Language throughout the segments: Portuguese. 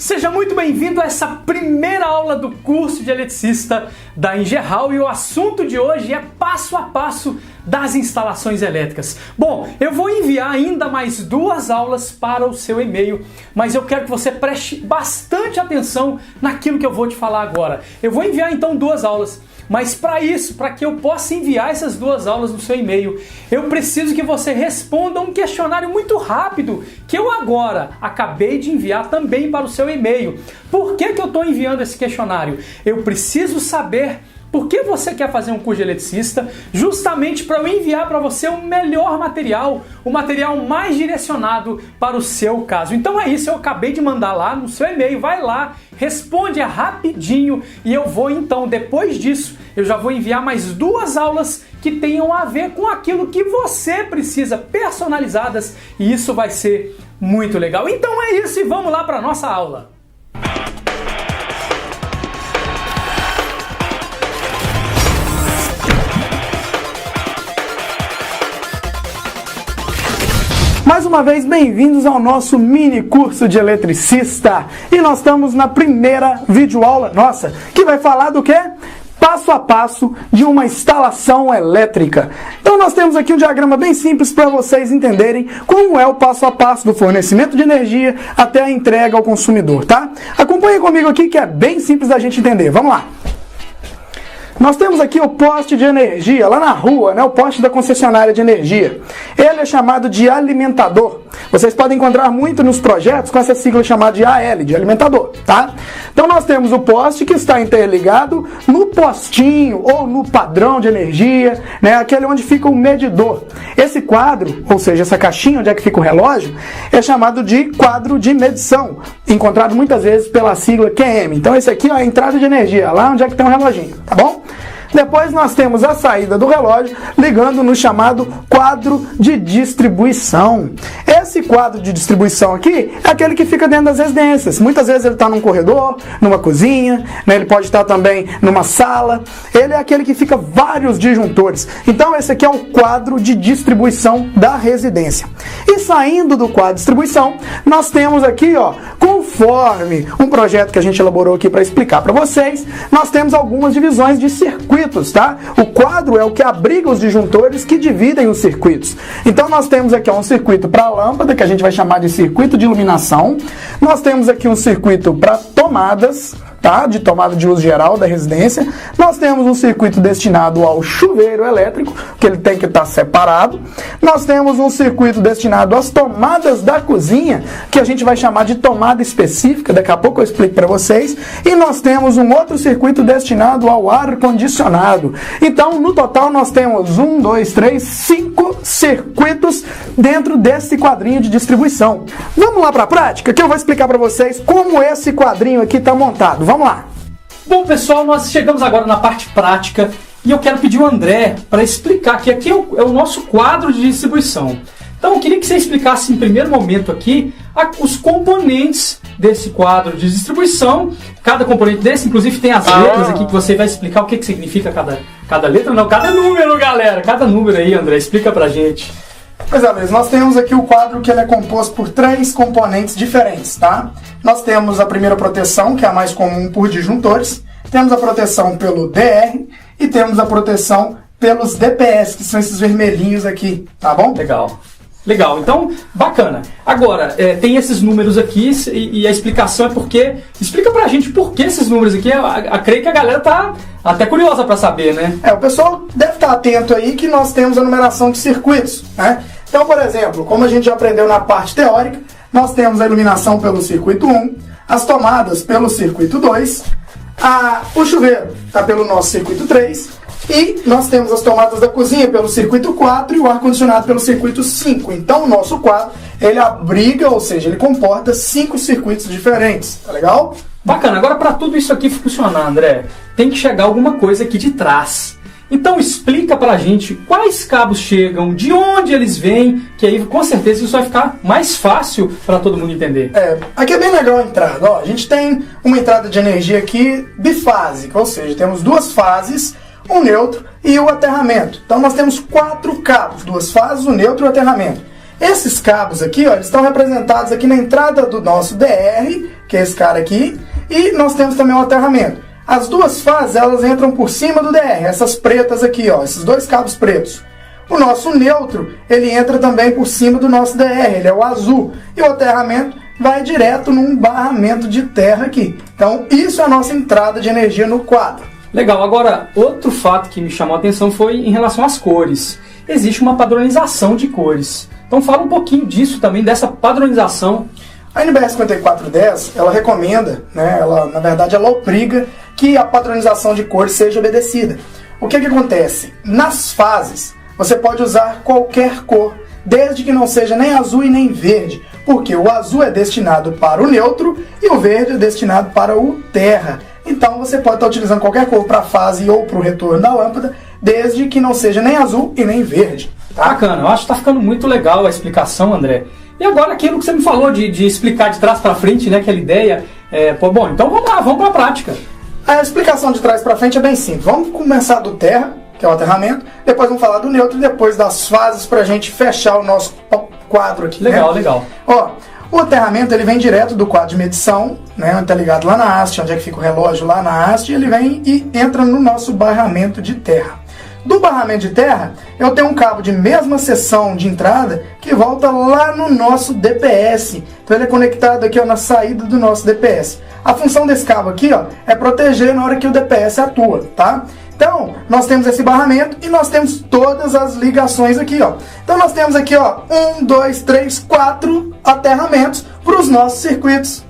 Seja muito bem-vindo a essa primeira aula do curso de eletricista da Engerhal e o assunto de hoje é passo a passo das instalações elétricas. Bom, eu vou enviar ainda mais 2 aulas para o seu e-mail, mas eu quero que você preste bastante atenção naquilo que eu vou te falar agora. Eu vou enviar então 2 aulas. Mas para isso, para que eu possa enviar essas 2 aulas no seu e-mail, eu preciso que você responda um questionário muito rápido que eu agora acabei de enviar também para o seu e-mail. Por que eu estou enviando esse questionário? Eu preciso saber por que você quer fazer um curso de eletricista, justamente para eu enviar para você o melhor material, o material mais direcionado para o seu caso. Então é isso, eu acabei de mandar lá no seu e-mail, vai lá, responde rapidinho e eu vou então, depois disso, eu já vou enviar mais 2 aulas que tenham a ver com aquilo que você precisa, personalizadas, e isso vai ser muito legal. Então é isso e vamos lá para a nossa aula. Mais uma vez, bem-vindos ao nosso mini curso de eletricista. E nós estamos na primeira videoaula nossa, que vai falar do quê? Passo a passo de uma instalação elétrica. Então nós temos aqui um diagrama bem simples para vocês entenderem como é o passo a passo do fornecimento de energia até a entrega ao consumidor, tá? Acompanhe comigo aqui que é bem simples da gente entender. Vamos lá! Nós temos aqui o poste de energia, lá na rua, né, o poste da concessionária de energia. Ele é chamado de alimentador. Vocês podem encontrar muito nos projetos com essa sigla chamada de AL, de alimentador, tá? Então nós temos o poste que está interligado no postinho ou no padrão de energia, né, aquele onde fica o medidor. Esse quadro, ou seja, essa caixinha onde é que fica o relógio, é chamado de quadro de medição, encontrado muitas vezes pela sigla QM. Então esse aqui é a entrada de energia, lá onde é que tem um reloginho, tá bom? Depois nós temos a saída do relógio ligando no chamado quadro de distribuição. Esse quadro de distribuição aqui é aquele que fica dentro das residências. Muitas vezes ele está num corredor, numa cozinha, né? Ele pode estar também numa sala. Ele é aquele que fica vários disjuntores. Então esse aqui é o quadro de distribuição da residência. E saindo do quadro de distribuição, nós temos aqui, ó, conforme um projeto que a gente elaborou aqui para explicar para vocês, nós temos algumas divisões de circuitos. Tá? O quadro é o que abriga os disjuntores que dividem os circuitos. Então nós temos aqui um circuito para a lâmpada, que a gente vai chamar de circuito de iluminação. Nós temos aqui um circuito para tomadas, tá? De tomada de uso geral da residência. Nós temos um circuito destinado ao chuveiro elétrico, que ele tem que estar separado. Nós temos um circuito destinado às tomadas da cozinha, que a gente vai chamar de tomada específica, daqui a pouco eu explico para vocês. E nós temos um outro circuito destinado ao ar-condicionado. Então, no total, nós temos 5 circuitos dentro desse quadrinho de distribuição. Vamos lá para a prática, que eu vou explicar para vocês como esse quadrinho aqui está montado. Vamos lá! Bom, pessoal, nós chegamos agora na parte prática e eu quero pedir o André para explicar que aqui é o nosso quadro de distribuição. Então, eu queria que você explicasse em primeiro momento aqui os componentes desse quadro de distribuição. Cada componente desse, inclusive, tem as letras aqui que você vai explicar o que significa cada letra. Não, cada número, galera. Cada número aí, André, explica pra gente. Pois é, mesmo. Nós temos aqui o quadro que ele é composto por 3 componentes diferentes, tá? Nós temos a primeira proteção, que é a mais comum por disjuntores. Temos a proteção pelo DR e temos a proteção pelos DPS, que são esses vermelhinhos aqui, tá bom? Legal, então, bacana. Agora, tem esses números aqui e a explicação é porque... Explica pra gente por que esses números aqui. Eu creio que a galera tá até curiosa pra saber, né? O pessoal deve estar atento aí que nós temos a numeração de circuitos, né? Então, por exemplo, como a gente já aprendeu na parte teórica, nós temos a iluminação pelo circuito 1, as tomadas pelo circuito 2, o chuveiro está pelo nosso circuito 3, e nós temos as tomadas da cozinha pelo circuito 4 e o ar-condicionado pelo circuito 5. Então o nosso quadro, ele abriga, ou seja, ele comporta 5 circuitos diferentes, tá legal? Bacana, agora para tudo isso aqui funcionar, André, tem que chegar alguma coisa aqui de trás. Então explica pra gente quais cabos chegam, de onde eles vêm, que aí com certeza isso vai ficar mais fácil para todo mundo entender. Aqui é bem legal a entrada. Ó, a gente tem uma entrada de energia aqui bifásica, ou seja, temos 2 fases, um neutro e o aterramento. Então nós temos 4 cabos, 2 fases, o neutro e o aterramento. Esses cabos aqui, ó, eles estão representados aqui na entrada do nosso DR, que é esse cara aqui, e nós temos também o aterramento. As duas fases, elas entram por cima do DR, essas pretas aqui, ó, esses dois cabos pretos. O nosso neutro, ele entra também por cima do nosso DR, ele é o azul. E o aterramento vai direto num barramento de terra aqui. Então, isso é a nossa entrada de energia no quadro. Legal, agora, outro fato que me chamou a atenção foi em relação às cores. Existe uma padronização de cores. Então fala um pouquinho disso também, dessa padronização. A NBR 5410, ela recomenda, né, na verdade ela obriga que a padronização de cores seja obedecida. O que acontece? Nas fases, você pode usar qualquer cor, desde que não seja nem azul e nem verde, porque o azul é destinado para o neutro e o verde é destinado para o terra. Então você pode estar utilizando qualquer cor para a fase ou para o retorno da lâmpada, desde que não seja nem azul e nem verde. Tá? Bacana, eu acho que está ficando muito legal a explicação, André. E agora aquilo que você me falou de explicar de trás para frente, né, aquela ideia. Bom, então vamos lá, vamos para a prática. A explicação de trás para frente é bem simples. Vamos começar do terra, que é o aterramento, depois vamos falar do neutro e depois das fases para a gente fechar o nosso quadro aqui. Legal, né? Legal. Ó, o aterramento ele vem direto do quadro de medição, né, onde está ligado lá na haste, onde é que fica o relógio lá na haste, ele vem e entra no nosso barramento de terra. Do barramento de terra, eu tenho um cabo de mesma seção de entrada que volta lá no nosso DPS. Então ele é conectado aqui, ó, na saída do nosso DPS. A função desse cabo aqui, ó, é proteger na hora que o DPS atua, tá? Então, nós temos esse barramento e nós temos todas as ligações aqui, ó. Então nós temos aqui, ó, 1, 2, 3, 4 aterramentos para os nossos circuitos.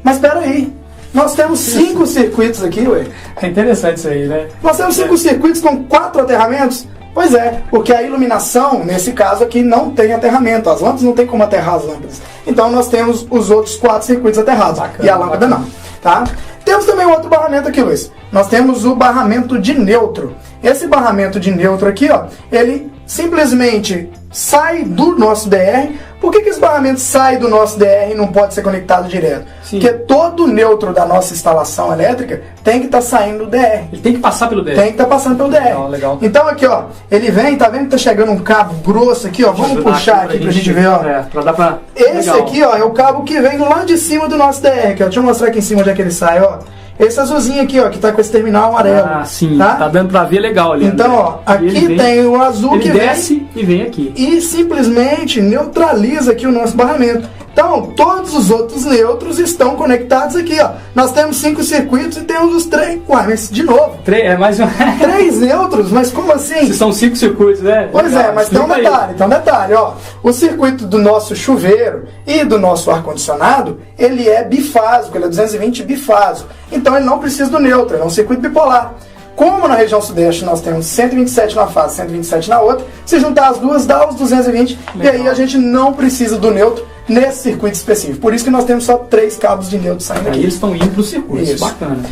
Mas espera aí, nós temos 5 circuitos aqui, ué. É interessante isso aí, né? Nós temos 5 circuitos com 4 aterramentos? Pois é, porque a iluminação, nesse caso aqui, não tem aterramento. As lâmpadas não tem como aterrar as lâmpadas. Então nós temos os outros 4 circuitos aterrados. Bacana, e a lâmpada não, tá? Temos também outro barramento aqui, Luiz. Nós temos o barramento de neutro. Esse barramento de neutro aqui, ó, ele simplesmente sai do nosso DR. Por que esse barramento sai do nosso DR e não pode ser conectado direto? Sim. Porque todo o neutro da nossa instalação elétrica tem que estar saindo do DR. Ele tem que passar pelo DR. Tem que estar passando pelo DR. Legal, legal. Então aqui, ó, ele vem, tá vendo que tá chegando um cabo grosso aqui, ó. Vamos puxar aqui pra gente ver, ó. Pra dar pra... Esse legal. aqui, ó, é o cabo que vem lá de cima do nosso DR, que, ó. Deixa eu mostrar aqui em cima onde é que ele sai, ó. Esse azulzinho aqui, ó, que tá com esse terminal amarelo. Ah, sim, tá? Tá dando pra ver legal ali. Então, André. ó, aqui tem o azul ele que desce vem e vem aqui. e simplesmente neutraliza aqui o nosso barramento. Então, todos os outros neutros estão conectados aqui, ó. Nós temos 5 circuitos e temos os 3. Ué, mas de novo. É mais um... 3 neutros? Mas como assim? Se são 5 circuitos, né? Pois legal. é, mas tem um detalhe, ó. O circuito do nosso chuveiro e do nosso ar-condicionado, ele é bifásico, ele é 220 bifásico. Então ele não precisa do neutro, ele é um circuito bipolar. Como na região sudeste nós temos 127 na fase, 127 na outra, se juntar as duas dá os 220, legal. E aí a gente não precisa do neutro nesse circuito específico. Por isso que nós temos só 3 cabos de neutro saindo aqui. Aí eles estão indo para o circuito, isso. Bacana.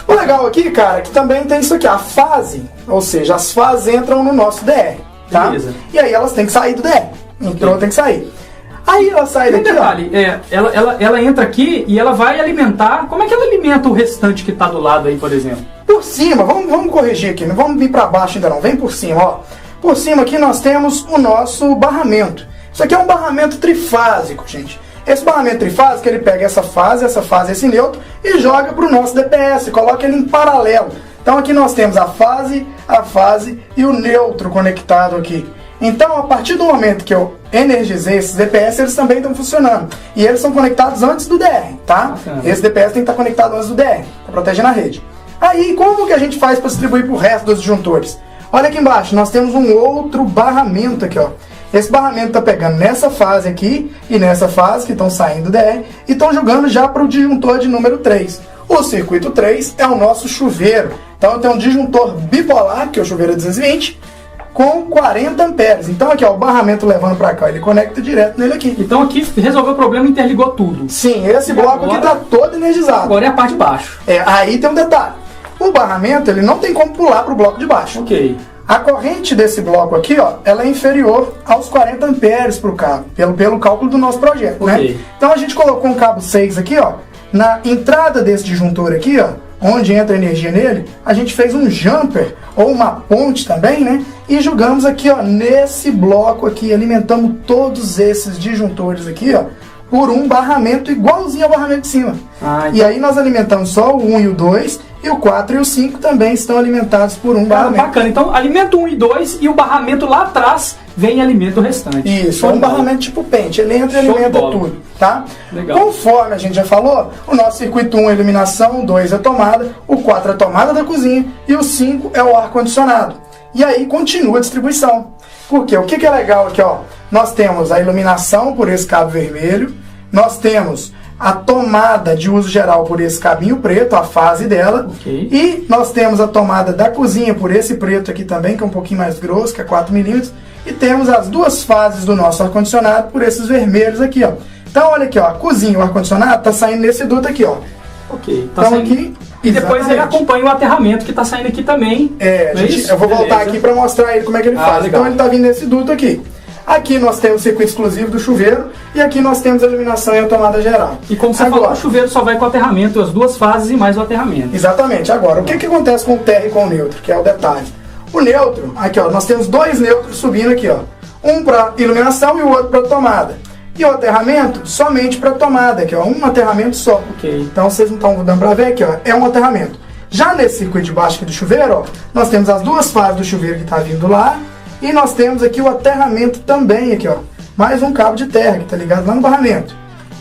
O legal aqui, cara, é que também tem isso aqui, a fase, ou seja, as fases entram no nosso DR, tá? Beleza. E aí elas têm que sair do DR, entrou, tem que sair. Aí ela sai Tem um daqui, detalhe, ela entra aqui e ela vai alimentar. Como é que ela alimenta o restante que está do lado aí, por exemplo? Por cima, vamos corrigir aqui, não vamos vir para baixo ainda não, vem por cima, ó. Por cima aqui nós temos o nosso barramento. Isso aqui é um barramento trifásico, gente. Esse barramento trifásico, ele pega essa fase, esse neutro e joga para o nosso DPS, coloca ele em paralelo. Então aqui nós temos a fase e o neutro conectado aqui. Então, a partir do momento que eu energizei esses DPS, eles também estão funcionando. E eles são conectados antes do DR, tá? Esse DPS tem que estar conectado antes do DR, para proteger na rede. Aí, como que a gente faz para distribuir para o resto dos disjuntores? Olha aqui embaixo, nós temos um outro barramento aqui, ó. Esse barramento está pegando nessa fase aqui e nessa fase, que estão saindo do DR, e estão jogando já para o disjuntor de número 3. O circuito 3 é o nosso chuveiro. Então, eu tenho um disjuntor bipolar, que é o chuveiro 220, com 40 amperes. Então aqui, ó, o barramento levando para cá, ele conecta direto nele aqui. Então aqui resolveu o problema e interligou tudo. Sim, esse bloco aqui está todo energizado. Agora é a parte de baixo. Aí tem um detalhe. O barramento, ele não tem como pular para o bloco de baixo. Ok. A corrente desse bloco aqui, ó, ela é inferior aos 40 amperes para o cabo, pelo cálculo do nosso projeto, okay. Né? Então a gente colocou um cabo 6 aqui, ó, na entrada desse disjuntor aqui, ó, onde entra energia nele, a gente fez um jumper, ou uma ponte também, né? E jogamos aqui, ó, nesse bloco aqui, alimentamos todos esses disjuntores aqui, ó, por um barramento igualzinho ao barramento de cima. Então... E aí nós alimentamos só o 1 e o 2, e o 4 e o 5 também estão alimentados por um barramento. Bacana, então alimento 1 e 2 e o barramento lá atrás vem alimento restante. Isso, é um barramento tipo pente, ele entra e alimenta tudo, tá? Legal. Conforme a gente já falou, o nosso circuito 1 é iluminação, o 2 é tomada, o 4 é a tomada da cozinha e o 5 é o ar-condicionado. E aí continua a distribuição. Porque o que é legal aqui, ó? Nós temos a iluminação por esse cabo vermelho, nós temos a tomada de uso geral por esse cabinho preto, a fase dela, e nós temos a tomada da cozinha por esse preto aqui também, que é um pouquinho mais grosso, que é 4 milímetros, e temos as duas fases do nosso ar-condicionado por esses vermelhos aqui, ó. Então olha aqui, ó, a cozinha e o ar-condicionado tá saindo nesse duto aqui, ó. Ok, tá então saindo... aqui... E depois ele acompanha o aterramento que está saindo aqui também. Eu vou voltar aqui para mostrar ele como é que ele faz. Legal. Então ele está vindo nesse duto aqui. Aqui nós temos o circuito exclusivo do chuveiro e aqui nós temos a iluminação e a tomada geral. E como você falou, o chuveiro só vai com o aterramento, as duas fases e mais o aterramento. Exatamente. Agora, o que acontece com o terra e com o neutro, que é o detalhe? O neutro, aqui ó, nós temos dois neutros subindo aqui, ó. Um para iluminação e o outro para tomada. E o aterramento somente para tomada, aqui ó, um aterramento só. Então vocês não estão dando para ver aqui, ó, é um aterramento. Já nesse circuito de baixo aqui do chuveiro, ó, nós temos as duas fases do chuveiro que está vindo lá e nós temos aqui o aterramento também, aqui ó, mais um cabo de terra que está ligado lá no barramento.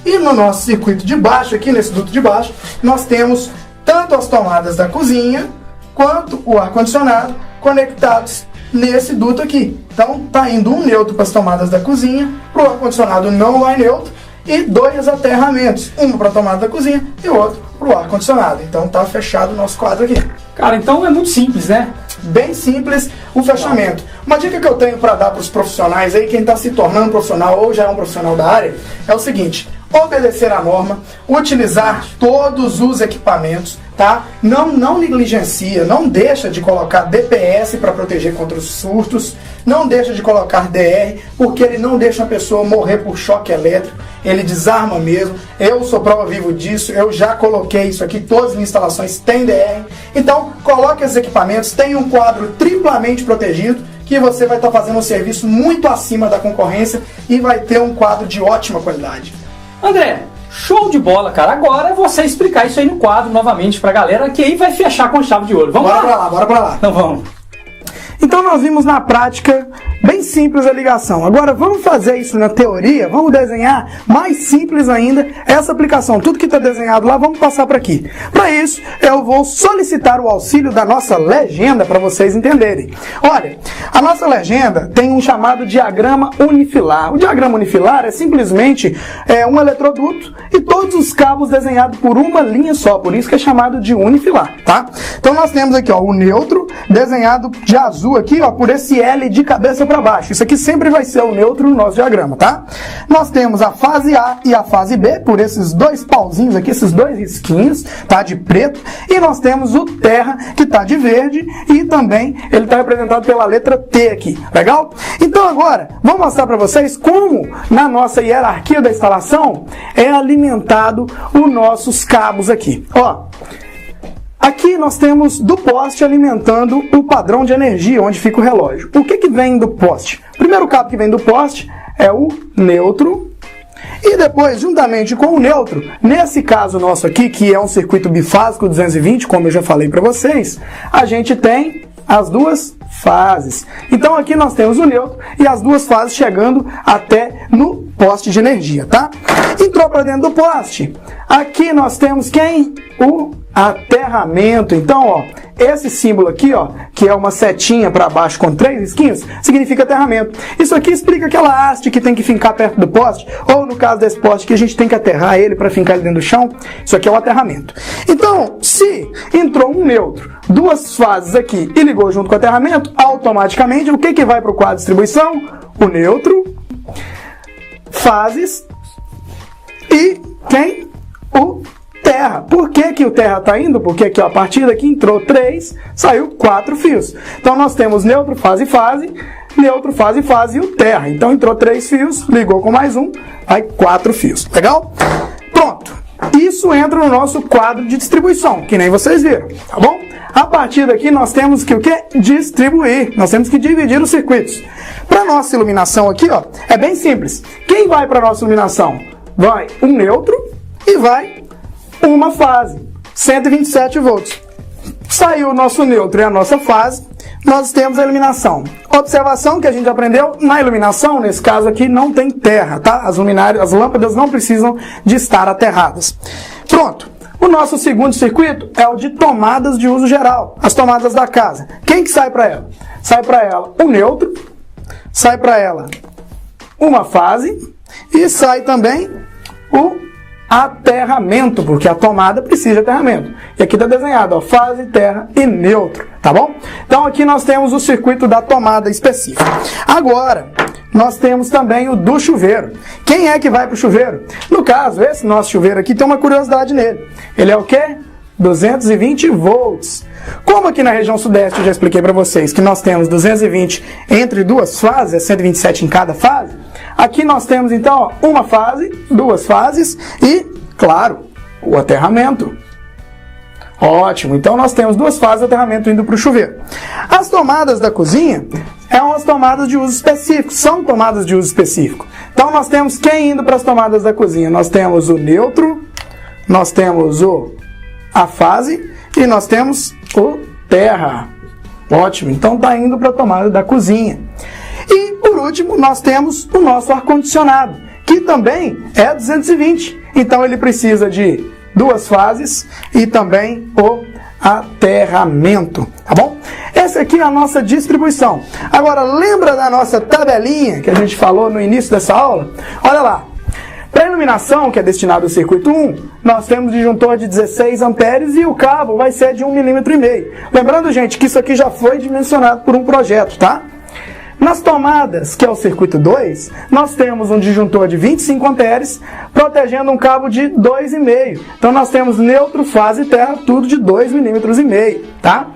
E no nosso circuito de baixo, aqui nesse duto de baixo, nós temos tanto as tomadas da cozinha quanto o ar-condicionado conectados nesse duto aqui. Então tá indo um neutro para as tomadas da cozinha, para o ar-condicionado não vai neutro, e dois aterramentos, um para a tomada da cozinha e o outro para o ar-condicionado. Então tá fechado o nosso quadro aqui. Cara, então é muito simples, né? Bem simples o fechamento. Uma dica que eu tenho para dar para os profissionais aí, quem está se tornando profissional ou já é um profissional da área, é o seguinte: obedecer a norma, utilizar todos os equipamentos, tá? Não negligencia, não deixa de colocar DPS para proteger contra os surtos, não deixa de colocar DR, porque ele não deixa a pessoa morrer por choque elétrico, ele desarma mesmo. Eu sou prova viva disso, eu já coloquei isso aqui, todas as instalações têm DR. Então, coloque os equipamentos, tenha um quadro triplamente protegido, que você vai estar fazendo um serviço muito acima da concorrência e vai ter um quadro de ótima qualidade. André, show de bola, cara. Agora é você explicar isso aí no quadro novamente pra galera, que aí vai fechar com chave de ouro. Vamos lá? Bora pra lá. Então vamos. Então nós vimos na prática, bem simples a ligação. Agora vamos fazer isso na teoria, vamos desenhar mais simples ainda essa aplicação. Tudo que está desenhado lá, vamos passar para aqui. Para isso, eu vou solicitar o auxílio da nossa legenda para vocês entenderem. Olha, a nossa legenda tem um chamado diagrama unifilar. O diagrama unifilar é simplesmente um eletroduto e todos os cabos desenhados por uma linha só, por isso que é chamado de unifilar, tá? Então nós temos aqui ó, o neutro desenhado de azul aqui, ó, por esse L de cabeça para baixo. Isso aqui sempre vai ser o neutro no nosso diagrama, tá? Nós temos a fase A e a fase B, por esses dois pauzinhos aqui, esses dois risquinhos, tá? De preto. E nós temos o terra, que tá de verde, e também ele tá representado pela letra T aqui. Legal? Então agora, vou mostrar para vocês como na nossa hierarquia da instalação é alimentado os nossos cabos aqui. Ó, aqui nós temos do poste alimentando o padrão de energia, onde fica o relógio. O que vem do poste? O primeiro cabo que vem do poste é o neutro. E depois, juntamente com o neutro, nesse caso nosso aqui, que é um circuito bifásico 220, como eu já falei para vocês, a gente tem as duas fases. Então aqui nós temos o neutro e as duas fases chegando até no poste de energia, tá? Entrou para dentro do poste. Aqui nós temos quem? O aterramento. Então, ó, esse símbolo aqui, ó, que é uma setinha para baixo com 3 risquinhos, significa aterramento. Isso aqui explica aquela haste que tem que fincar perto do poste, ou no caso desse poste que a gente tem que aterrar ele para fincar ele dentro do chão. Isso aqui é o aterramento. Então, se entrou um neutro, duas fases aqui e ligou junto com o aterramento, automaticamente o que vai para o quadro de distribuição? O neutro, fases e quem? O terra. Por que o terra está indo? Porque aqui, ó, a partir daqui entrou 3, saiu 4 fios. Então nós temos neutro, fase, neutro, fase e o terra. Então entrou 3 fios, ligou com mais um, vai 4 fios. Legal? Pronto. isso entra no nosso quadro de distribuição, que nem vocês viram, tá bom? A partir daqui nós temos que o quê? Distribuir. Nós temos que dividir os circuitos. Para nossa iluminação aqui, ó, é bem simples. Quem vai para nossa iluminação? Vai um neutro e vai uma fase, 127 volts. Saiu o nosso neutro e a nossa fase, nós temos a iluminação. Observação que a gente aprendeu, na iluminação, nesse caso aqui, não tem terra, tá? As lâmpadas não precisam de estar aterradas. Pronto. O nosso segundo circuito é o de tomadas de uso geral, as tomadas da casa. Quem que sai para ela? Sai para ela o neutro, sai para ela uma fase e sai também o aterramento, porque a tomada precisa de aterramento. E aqui está desenhado, ó, fase, terra e neutro, tá bom? Então aqui nós temos o circuito da tomada específica. Agora, nós temos também o do chuveiro. Quem é que vai para o chuveiro? No caso, esse nosso chuveiro aqui tem uma curiosidade nele. Ele é o quê? 220 volts. Como aqui na região sudeste eu já expliquei para vocês que nós temos 220 entre duas fases, é 127 em cada fase, aqui nós temos então ó, uma fase, duas fases e, claro, o aterramento. Ótimo, então nós temos duas fases de aterramento indo para o chuveiro. As tomadas da cozinha são as tomadas de uso específico, são tomadas de uso específico. Então nós temos quem indo para as tomadas da cozinha? Nós temos o neutro, nós temos a fase e nós temos o terra. Ótimo, então está indo para a tomada da cozinha. E por último nós temos o nosso ar-condicionado, que também é 220. Então ele precisa de duas fases e também o aterramento, tá bom? Essa aqui é a nossa distribuição. Agora, lembra da nossa tabelinha que a gente falou no início dessa aula? Olha lá. Para a iluminação, que é destinado ao circuito 1, nós temos disjuntor de 16 amperes e o cabo vai ser de 1,5 mm. Lembrando, gente, que isso aqui já foi dimensionado por um projeto, tá? Nas tomadas, que é o circuito 2, nós temos um disjuntor de 25 amperes, protegendo um cabo de 2,5. Então nós temos neutro, fase e terra, tudo de 2,5 mm, tá?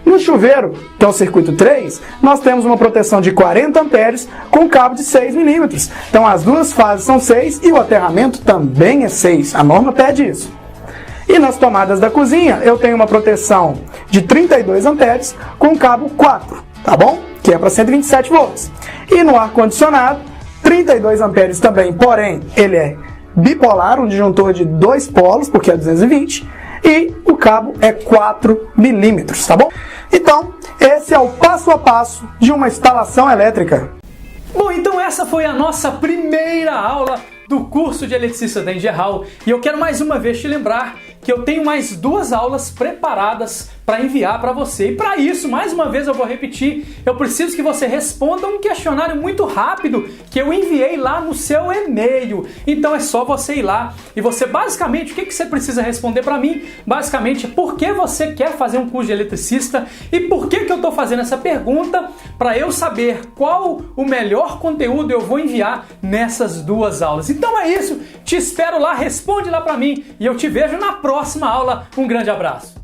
No chuveiro, que é o circuito 3, nós temos uma proteção de 40 amperes com cabo de 6 mm. Então as duas fases são 6 e o aterramento também é 6. A norma pede isso. E nas tomadas da cozinha, eu tenho uma proteção de 32 amperes com cabo 4, tá bom? Que é para 127 volts. E no ar-condicionado, 32 amperes também, porém, ele é bipolar, um disjuntor de 2 polos, porque é 220, e o cabo é 4 milímetros, tá bom? Então, esse é o passo a passo de uma instalação elétrica. Bom, então essa foi a nossa primeira aula do curso de eletricista da Engerhall, e eu quero mais uma vez te lembrar que eu tenho mais 2 aulas preparadas para enviar para você. E para isso, mais uma vez eu vou repetir, eu preciso que você responda um questionário muito rápido que eu enviei lá no seu e-mail. Então é só você ir lá e você basicamente, o que você precisa responder para mim? Basicamente, por que você quer fazer um curso de eletricista e por que eu estou fazendo essa pergunta para eu saber qual o melhor conteúdo eu vou enviar nessas 2 aulas. Então é isso, te espero lá, responde lá para mim e eu te vejo na próxima aula. Um grande abraço.